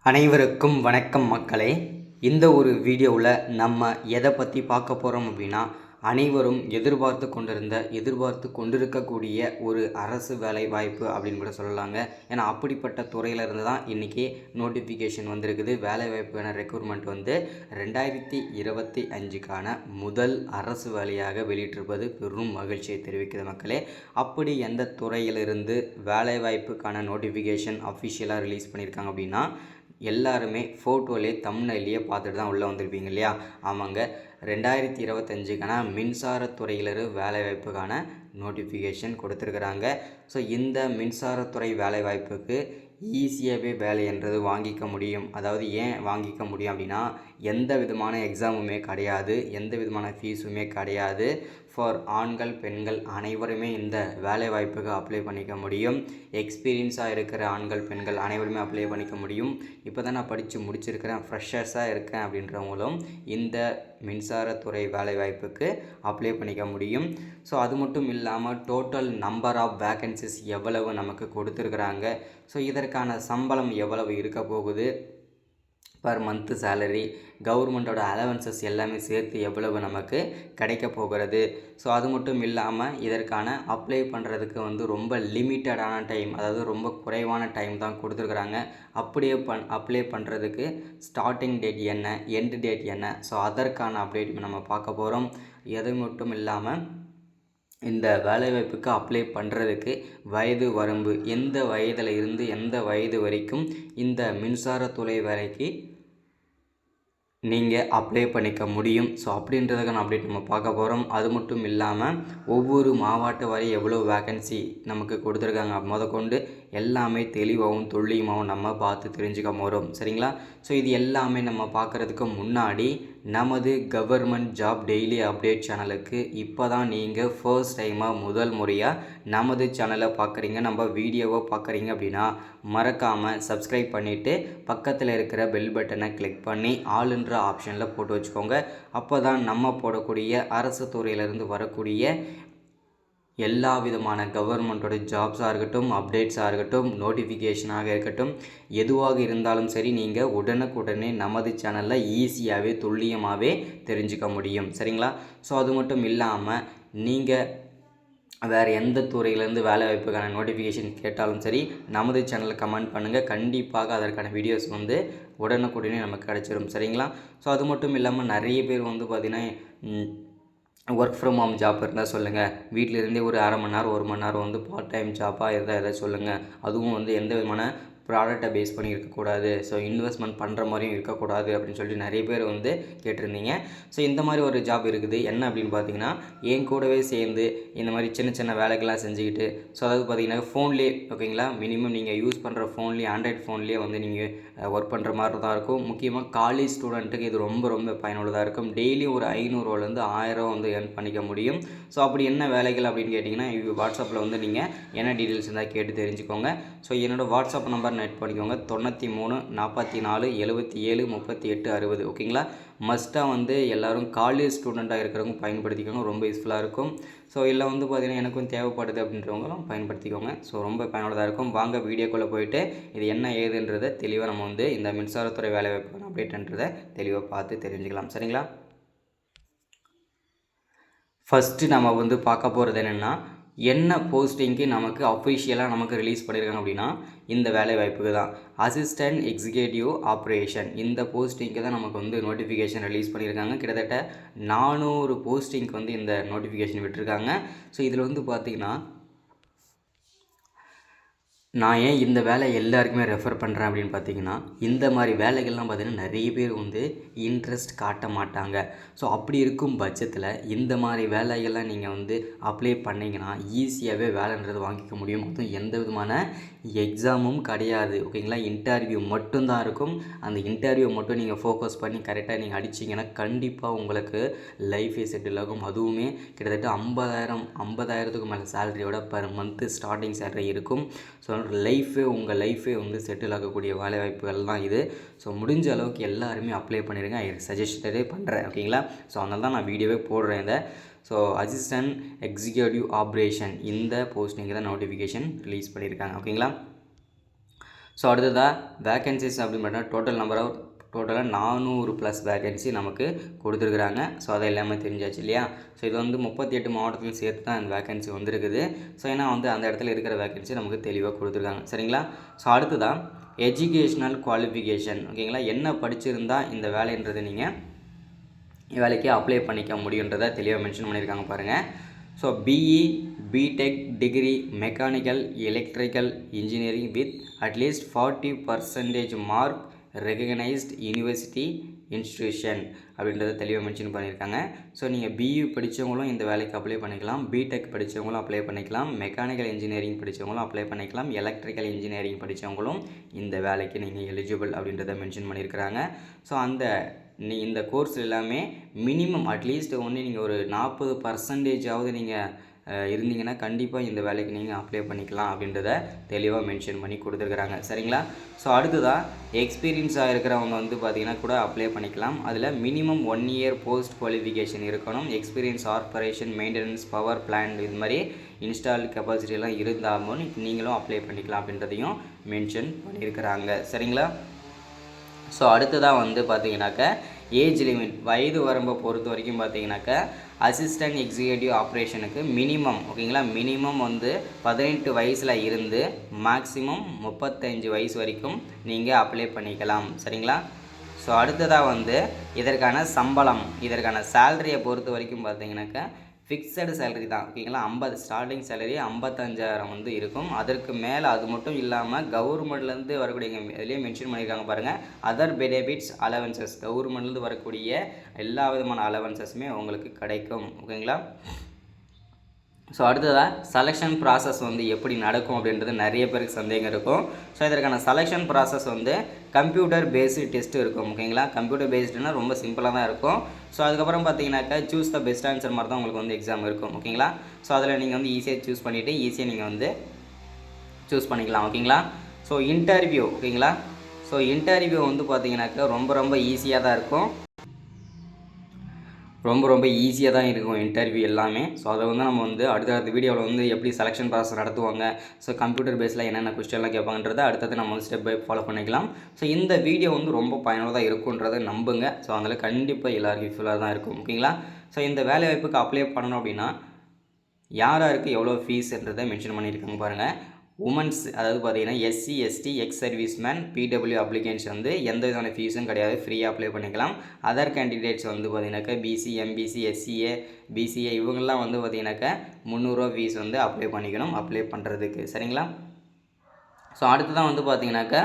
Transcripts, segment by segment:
அனைவருக்கும் வணக்கம் மக்களே. இந்த ஒரு வீடியோவில் நம்ம எதை பற்றி பார்க்க போகிறோம் அப்படின்னா, அனைவரும் எதிர்பார்த்து கொண்டிருக்கக்கூடிய ஒரு அரசு வேலை வாய்ப்பு அப்படின்னு கூட சொல்லலாங்க. ஏன்னா அப்படிப்பட்ட துறையில் இருந்து தான் இன்றைக்கி நோட்டிஃபிகேஷன் வந்திருக்குது. வேலை வாய்ப்புக்கான ரெக்ரூட்மெண்ட் வந்து 2025க்கான முதல் அரசு வேலையாக வெளியிட்டிருப்பது பெரும் மகிழ்ச்சியை தெரிவிக்குது மக்களே. அப்படி எந்த துறையிலிருந்து வேலை வாய்ப்புக்கான நோட்டிஃபிகேஷன் அஃபிஷியலாக ரிலீஸ் பண்ணியிருக்காங்க அப்படின்னா, எல்லாருமே ஃபோட்டோலே தம்ப்நெயிலே பார்த்துட்டு தான் உள்ளே வந்திருப்பீங்க இல்லையா? ஆமாங்க, 2025க்கான மின்சாரத்துறையிலிருந்து வேலைவாய்ப்புக்கான நோட்டிஃபிகேஷன் கொடுத்துருக்குறாங்க. ஸோ இந்த மின்சாரத்துறை வேலைவாய்ப்புக்கு ஈஸியாகவே வேலைன்றது வாங்கிக்க முடியும். அதாவது ஏன் வாங்கிக்க முடியும் அப்படின்னா, எந்த விதமான எக்ஸாமுமே கிடையாது, எந்த விதமான ஃபீஸுமே கிடையாது. ஃபார் ஆண்கள் பெண்கள் அனைவருமே இந்த வேலை வாய்ப்புக்கு அப்ளை பண்ணிக்க முடியும். எக்ஸ்பீரியன்ஸாக இருக்கிற ஆண்கள் பெண்கள் அனைவருமே அப்ளை பண்ணிக்க முடியும். இப்போ தான் நான் படித்து முடிச்சிருக்கிறேன், ஃப்ரெஷர்ஸாக இருக்கேன் அப்படின்றவங்களும் இந்த மின்சாரத்துறை வேலை வாய்ப்புக்கு அப்ளை பண்ணிக்க முடியும். ஸோ அது மட்டும் இல்லாமல் டோட்டல் நம்பர் ஆஃப் வேக்கன்சிஸ் எவ்வளவு நமக்கு கொடுத்துருக்குறாங்க, ஸோ இதற்கான சம்பளம் எவ்வளவு இருக்க போகுது, பர் மந்த்து சேலரி, கவர்மெண்ட்டோட அலவன்சஸ் எல்லாமே சேர்த்து எவ்வளவு நமக்கு கிடைக்க போகிறது. ஸோ அது மட்டும் இல்லாமல் இதற்கான அப்ளை பண்ணுறதுக்கு வந்து ரொம்ப லிமிட்டடான டைம், அதாவது ரொம்ப குறைவான டைம் தான் கொடுத்துருக்குறாங்க. அப்படியே அப்ளை பண்ணுறதுக்கு ஸ்டார்டிங் டேட் என்ன, எண்டு டேட் என்ன, ஸோ அதற்கான அப்டேட் நம்ம பார்க்க போகிறோம். எது மட்டும் இல்லாமல் இந்த வேலைவாய்ப்புக்கு அப்ளை பண்ணுறதுக்கு வயது வரம்பு, எந்த வயதில் இருந்து எந்த வயது வரைக்கும் இந்த மின்சாரத்துறை வேலைக்கு நீங்கள் அப்ளை பண்ணிக்க முடியும். ஸோ அப்படின்றதுக்கான அப்டேட் நம்ம பார்க்க போகிறோம். அது மட்டும் இல்லாமல் ஒவ்வொரு மாவட்ட வரை எவ்வளோ வேக்கன்சி நமக்கு கொடுத்துருக்காங்க முதற்கொண்டு எல்லாமே தெளிவாகவும் துல்லியமாகவும் நம்ம பார்த்து தெரிஞ்சுக்க போகிறோம். சரிங்களா? ஸோ இது எல்லாமே நம்ம பார்க்குறதுக்கு முன்னாடி நமது கவர்மெண்ட் ஜாப் டெய்லி அப்டேட் சேனலுக்கு இப்போ தான் நீங்கள் ஃபர்ஸ்ட் டைமாக முதல் முறையாக நமது சேனலை பார்க்குறீங்க, நம்ம வீடியோவை பார்க்குறீங்க அப்படின்னா மறக்காமல் சப்ஸ்கிரைப் பண்ணிவிட்டு பக்கத்தில் இருக்கிற பெல் பட்டனை கிளிக் பண்ணி ஆளுன்ற ஆப்ஷனில் போட்டு வச்சுக்கோங்க. அப்போ தான் நம்ம போடக்கூடிய அரசு துறையிலிருந்து வரக்கூடிய எல்லா விதமான கவர்மெண்ட்டோட ஜாப்ஸாக இருக்கட்டும், அப்டேட்ஸாக இருக்கட்டும், நோட்டிஃபிகேஷனாக இருக்கட்டும், எதுவாக இருந்தாலும் சரி நீங்கள் உடனுக்குடனே நமது சேனலில் ஈஸியாகவே துல்லியமாகவே தெரிஞ்சுக்க முடியும். சரிங்களா? ஸோ அது மட்டும் இல்லாமல் நீங்கள் வேறு எந்த துறையிலேருந்து வேலை வாய்ப்புக்கான நோட்டிஃபிகேஷன் கேட்டாலும் சரி நமது சேனலில் கமெண்ட் பண்ணுங்கள். கண்டிப்பாக அதற்கான வீடியோஸ் வந்து உடனுக்குடனே நமக்கு கிடச்சிரும். சரிங்களா? ஸோ அது மட்டும் இல்லாமல் நிறைய பேர் வந்து பார்த்திங்கன்னா ஒர்க் ஃப்ரம் ஹோம் ஜாப் இருந்தால் சொல்லுங்கள், வீட்டிலேருந்தே ஒரு அரை மணி நேரம் 1 மணி நேரம் வந்து பார்ட் டைம் ஜாப்பாக இருந்தால் எதாவது சொல்லுங்கள், அதுவும் வந்து எந்த விதமான ப்ராடக்டை பேஸ் பண்ணி இருக்கக்கூடாது, ஸோ இன்வெஸ்ட்மெண்ட் பண்ணுற மாதிரியும் இருக்கக்கூடாது அப்படின்னு சொல்லிட்டு நிறைய பேர் வந்து கேட்டிருந்தீங்க. ஸோ இந்த மாதிரி ஒரு ஜாப் இருக்குது. என்ன அப்படின்னு பார்த்தீங்கன்னா, என் கூடவே சேர்ந்து இந்த மாதிரி சின்ன சின்ன வேலைகள்லாம் செஞ்சுக்கிட்டு, ஸோ அதாவது பார்த்தீங்கன்னா ஃபோன்லேயே, ஓகேங்களா, மினிமம் நீங்கள் யூஸ் பண்ணுற ஃபோன்லேயே, ஆண்ட்ராய்ட் ஃபோன்லேயே வந்து நீங்கள் ஒர்க் பண்ணுற மாதிரி தான் இருக்கும். முக்கியமாக காலேஜ் ஸ்டூடெண்ட்டுக்கு இது ரொம்ப ரொம்ப பயனுள்ளதாக இருக்கும். டெய்லி ஒரு 500லேருந்து 1000 வந்து ஏர்ன் பண்ணிக்க முடியும். ஸோ அப்படி என்ன வேலைகள் அப்படின்னு கேட்டிங்கன்னா, வாட்ஸ்அப்பில் வந்து நீங்கள் என்ன டீட்டெயில்ஸ் இருந்தால் கேட்டு தெரிஞ்சுக்கோங்க. ஸோ என்னோடய வாட்ஸ்அப் நம்பர் நோட் பண்ணிக்கோங்க, 93 44 77 38 60. ஓகேங்களா? மஸ்ட்டாக வந்து எல்லோரும் காலேஜ் ஸ்டூடெண்ட்டாக இருக்கிறவங்க பயன்படுத்திக்கோங்க, ரொம்ப யூஸ்ஃபுல்லாக இருக்கும். ஸோ இல்லை வந்து பார்த்திங்கன்னா எனக்கும் தேவைப்படுது அப்படின்றவங்களும் பயன்படுத்திக்கோங்க. ஸோ ரொம்ப பயனுள்ளதாக இருக்கும். வாங்க வீடியோக்குள்ளே போயிட்டு இது என்ன ஏதுன்றதை தெளிவாக நம்ம வந்து இந்த மின்சாரத்துறை வேலைவாய்ப்பு அப்டேட்ன்றதை தெளிவாக பார்த்து தெரிஞ்சுக்கலாம். சரிங்களா? ஃபஸ்ட்டு நம்ம வந்து பார்க்க போகிறது என்னென்னா, என்ன போஸ்டிங்க்கு நமக்கு அஃபிஷியலாக நமக்கு ரிலீஸ் பண்ணியிருக்காங்க அப்படின்னா, இந்த வேலை வாய்ப்புக்கு தான் அசிஸ்டன்ட் எக்ஸிக்யூட்டிவ் ஆப்ரேஷன், இந்த போஸ்டிங்க்கு தான் நமக்கு வந்து நோட்டிஃபிகேஷன் ரிலீஸ் பண்ணியிருக்காங்க. கிட்டத்தட்ட 400 போஸ்டிங்க்கு வந்து இந்த நோட்டிஃபிகேஷன் விட்டுருக்காங்க. ஸோ இதில் வந்து பார்த்திங்கன்னா, நான் ஏன் இந்த வேலை எல்லாருக்குமே ரெஃபர் பண்ணுறேன் அப்படின்னு பார்த்தீங்கன்னா, இந்த மாதிரி வேலைகள்லாம் பார்த்திங்கன்னா நிறைய பேர் வந்து இன்ட்ரெஸ்ட் காட்ட மாட்டாங்க. ஸோ அப்படி இருக்கும் பட்சத்தில் இந்த மாதிரி வேலைகள்லாம் நீங்கள் வந்து அப்ளை பண்ணிங்கன்னா ஈஸியாகவே வேலைன்றது வாங்கிக்க முடியும். அதுவும் எந்த விதமான எக்ஸாமும் கிடையாது. ஓகேங்களா? இன்டர்வியூ மட்டும்தான் இருக்கும். அந்த இன்டர்வியூ மட்டும் நீங்கள் ஃபோக்கஸ் பண்ணி கரெக்டாக நீங்கள் அடிச்சிங்கன்னா கண்டிப்பாக உங்களுக்கு லைஃபே செட்டில் ஆகும். அதுவுமே கிட்டத்தட்ட 50,000க்கு மேலே சேலரியோட பர் மந்த்து ஸ்டார்டிங் சேலரி இருக்கும். ஸோ உங்கள் லைஃபே வந்து செட்டில் ஆகக்கூடிய வேலை வாய்ப்புகள் தான் இது. ஸோ முடிஞ்ச அளவுக்கு எல்லாருமே அப்ளை பண்ணிடுங்க. சஜஷனே பண்ணுறேன். ஓகேங்களா? ஸோ அதனால தான் நான் வீடியோவே போடுறேன் இதை. ஸோ அசிஸ்டன்ட் எக்ஸிக்யூட்டிவ் ஆப்ரேஷன் இந்த போஸ்டிங்கு தான் நோட்டிஃபிகேஷன் ரிலீஸ் பண்ணியிருக்காங்க. ஓகேங்களா? ஸோ அடுத்ததாக வேக்கன்சிஸ் அப்படின்னு பார்த்தா டோட்டலாக 400 ப்ளஸ் வேக்கன்சி நமக்கு கொடுத்துருக்குறாங்க. ஸோ அதை எல்லாமே தெரிஞ்சாச்சு இல்லையா. ஸோ இது வந்து 38 மாவட்டத்தையும் சேர்த்து தான் இந்த வேக்கன்சி வந்திருக்குது. ஸோ ஏன்னா வந்து அந்த இடத்துல இருக்கிற வேக்கன்சி நமக்கு தெளிவாக கொடுத்துருக்காங்க. சரிங்களா. ஸோ அடுத்ததாக எஜுகேஷ்னல் குவாலிஃபிகேஷன் ஓகேங்களா. என்ன படிச்சிருந்தா இந்த வேலைன்றது நீங்கள் வேலைக்கு அப்ளை பண்ணிக்க முடியுன்றதை தெளிவாக மென்ஷன் பண்ணியிருக்காங்க பாருங்கள். So BE BTech degree mechanical electrical engineering with at least 40% mark recognised university institution அப்படின்றத தெளிவாக மென்ஷன் பண்ணியிருக்காங்க. ஸோ நீங்கள் பிஇ படித்தவங்களும் இந்த வேலைக்கு அப்ளை பண்ணிக்கலாம், பிடெக் படித்தவங்களும் அப்ளை பண்ணிக்கலாம், மெக்கானிக்கல் இன்ஜினியரிங் படித்தவங்களும் அப்ளை பண்ணிக்கலாம், எலக்ட்ரிக்கல் இன்ஜினியரிங் படித்தவங்களும் இந்த வேலைக்கு நீங்கள் எலிஜிபிள் அப்படின்றத மென்ஷன் பண்ணியிருக்கிறாங்க. ஸோ இந்த கோர்ஸ் எல்லாமே மினிமம் அட்லீஸ்ட் ஒன்று நீங்கள் ஒரு 40% நீங்கள் இருந்தீங்கன்னா கண்டிப்பாக இந்த வேலைக்கு நீங்கள் அப்ளை பண்ணிக்கலாம் அப்படின்றத தெளிவாக மென்ஷன் பண்ணி கொடுத்துருக்குறாங்க. சரிங்களா. ஸோ அடுத்ததாக எக்ஸ்பீரியன்ஸாக இருக்கிறவங்க வந்து பார்த்திங்கன்னா கூட அப்ளை பண்ணிக்கலாம். அதில் மினிமம் 1 இயர் போஸ்ட் குவாலிஃபிகேஷன் இருக்கணும். Experience operation maintenance power plant இது மாதிரி இன்ஸ்டால் கெப்பாசிட்டிலாம் இருந்தாலும் நீங்களும் அப்ளை பண்ணிக்கலாம் அப்படின்றதையும் மென்ஷன் பண்ணியிருக்கிறாங்க. சரிங்களா. ஸோ அடுத்ததாக வந்து பார்த்திங்கனாக்கா ஏஜ் லிமிட் வயது வரம்பை பொறுத்த வரைக்கும் பார்த்திங்கனாக்கா அசிஸ்டன்ட் எக்ஸிக்யூட்டிவ் ஆப்ரேஷனுக்கு மினிமம் ஓகேங்களா, மினிமம் வந்து 18 வயசில் இருந்து மேக்ஸிமம் 35 வயசு வரைக்கும் நீங்கள் அப்ளை பண்ணிக்கலாம். சரிங்களா. ஸோ அடுத்ததாக வந்து இதற்கான சம்பளம் இதற்கான சேலரியை பொறுத்த வரைக்கும் பார்த்திங்கனாக்கா ஃபிக்ஸடு சேலரி தான் ஓகேங்களா. ஸ்டார்டிங் சேலரி 55,000 வந்து இருக்கும். அதற்கு மேலே அது மட்டும் இல்லாமல் கவர்மெண்ட்லேருந்து வரக்கூடிய இதுலேயே மென்ஷன் பண்ணியிருக்காங்க பாருங்கள், அதர் பெனிஃபிட்ஸ் அலவன்சஸ் கவர்மெண்ட்லேருந்து வரக்கூடிய எல்லா விதமான அலவன்சஸுமே உங்களுக்கு கிடைக்கும் ஓகேங்களா. ஸோ அடுத்ததாக செலெக்ஷன் ப்ராசஸ் வந்து எப்படி நடக்கும் அப்படின்றது நிறைய பேருக்கு சந்தேகம் இருக்கும். ஸோ இதற்கான செலெக்ஷன் ப்ராசஸ் வந்து கம்ப்யூட்டர் பேஸ்டு டெஸ்ட்டு இருக்கும் ஓகேங்களா. கம்ப்யூட்டர் பேஸ்டுனா ரொம்ப சிம்பிளாக தான் இருக்கும். ஸோ அதுக்கப்புறம் பார்த்தீங்கன்னாக்கா சூஸ் த பெஸ்ட் ஆன்சர் மாதிரி தான் உங்களுக்கு வந்து எக்ஸாம் இருக்கும் ஓகேங்களா. ஸோ அதில் நீங்கள் வந்து ஈஸியாக சூஸ் பண்ணிவிட்டு ஈஸியாக நீங்கள் வந்து சூஸ் பண்ணிக்கலாம் ஓகேங்களா. ஸோ இன்டர்வியூ ஓகேங்களா. ஸோ இன்டர்வியூ வந்து பார்த்தீங்கன்னாக்கா ரொம்ப ஈஸியாக தான் இருக்கும். ரொம்ப ஈஸியாக தான் இருக்கும் இன்டர்வியூ எல்லாமே. ஸோ அதை வந்து நம்ம வந்து அடுத்த வீடியோவில் வந்து எப்படி செலெக்ஷன் ப்ராசஸ் நடத்துவாங்க, ஸோ கம்ப்யூட்டர் பேஸில் என்னென்ன கொஸ்டின்லாம் கேட்பாங்கன்றதை அடுத்தது நம்ம வந்து ஸ்டெப் பை ஃபாலோ பண்ணிக்கலாம். ஸோ இந்த வீடியோ வந்து ரொம்ப பயனுள்ளதாக இருக்குன்றதை நம்புங்க. ஸோ அதில் கண்டிப்பாக எல்லாருக்கும் யூஸ்ஃபுல்லாக தான் இருக்கும் ஓகேங்களா. ஸோ இந்த வேலை வாய்ப்புக்கு அப்ளை பண்ணணும் அப்படின்னா யாருக்கு எவ்வளோ ஃபீஸ்ன்றதை மென்ஷன் பண்ணியிருக்காங்க பாருங்கள். உமன்ஸ் அதாவது பார்த்தீங்கன்னா SC ST ex serviceman PW applications வந்து எந்த விதமான ஃபீஸும் கிடையாது, ஃப்ரீயாக அப்ளை பண்ணிக்கலாம். அதர் கேண்டிடேட்ஸ் வந்து பார்த்தீங்கன்னாக்கா பிசி எம்பிசி எஸ்சிஏ பிசிஏ இவங்கெல்லாம் வந்து பார்த்தீங்கன்னாக்கா 300 ரூபா ஃபீஸ் வந்து அப்ளை பண்ணிக்கணும் அப்ளை பண்ணுறதுக்கு. சரிங்களா. ஸோ அடுத்ததான் வந்து பார்த்தீங்கன்னாக்கா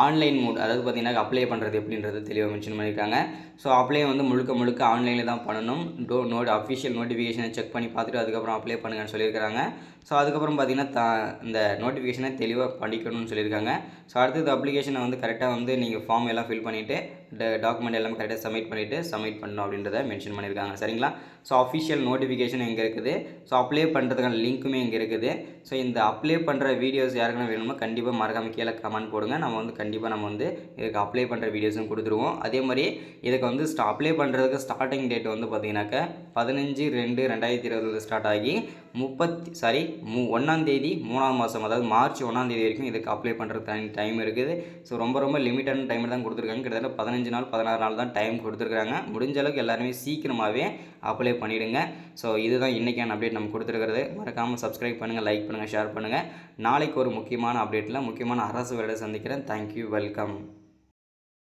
ஆன்லைன் மோட் அதாவது பார்த்தீங்கன்னா அப்ளை பண்ணுறது எப்படின்றது தெளிவாக மென்ஷன் பண்ணியிருக்காங்க. ஸோ அப்ளை வந்து முழுக்க ஆன்லைனில் தான் பண்ணணும். அஃபிஷியல் நோட்டிஃபிகேஷனை செக் பண்ணி பார்த்துட்டு அதுக்கப்புறம் அப்ளை பண்ணுங்கன்னு சொல்லியிருக்காங்க. ஸோ அதுக்கப்புறம் பார்த்தீங்கன்னா இந்த நோட்டிஃபிகேஷனை தெளிவாக படிக்கணும்னு சொல்லியிருக்காங்க. ஸோ அடுத்தது அப்ளிகேஷனை வந்து கரெக்டாக வந்து நீங்கள் ஃபார்ம் எல்லாம் ஃபில் பண்ணிவிட்டு டாக்குமெண்ட் எல்லாமே கரெக்டாக சப்மிட் பண்ணணும் அப்படின்றத மென்ஷன் பண்ணியிருக்காங்க. சரிங்களா. ஸோ அஃபிஷியல் நோட்டிஃபிகேஷன் எங்கே இருக்குது, ஸோ அப்ளை பண்ணுறதுக்கான லிங்க்குமே இங்கே இருக்குது. ஸோ இந்த அப்ளை பண்ணுற வீடியோஸ் யாருக்குன்னா வேணுமோ கண்டிப்பாக மறக்காமல் கீழே கமெண்ட் போடுங்க. நம்ம வந்து இதுக்கு அப்ளை பண்ணுற வீடியோஸும் கொடுத்துருவோம். அதே மாதிரி இதுக்கு வந்து அப்ளை பண்ணுறதுக்கு ஸ்டார்டிங் டேட் வந்து பார்த்தீங்கன்னாக்கா 15/2/2020 ஸ்டார்ட் ஆகி 1ஆம் தேதி 3ஆம் மாதம் அதாவது மார்ச் 1ஆம் தேதி வரைக்கும் இதுக்கு அப்ளை பண்ணுறதுக்கு டைம் இருக்குது. ஸோ ரொம்ப லிமிட்டான டைம் தான் கொடுத்துருக்காங்க. கிட்டத்தட்ட 15 நாள் 16 நாள் தான் டைம் கொடுத்துருக்காங்க. முடிஞ்ச அளவுக்கு எல்லாருமே சீக்கிரமாகவே அப்ளை பண்ணிவிடுங்க. ஸோ இதுதான் இன்றைக்கான அப்டேட் நம்ம கொடுத்துருக்கிறது. மறக்காமல் சப்ஸ்கிரைப் பண்ணுங்கள், லைக் பண்ணுங்கள், ஷேர் பண்ணுங்கள். நாளைக்கு ஒரு முக்கியமான அப்டேட்டில் முக்கியமான அரசு வேலை சந்திக்கிறேன். Thank you, welcome.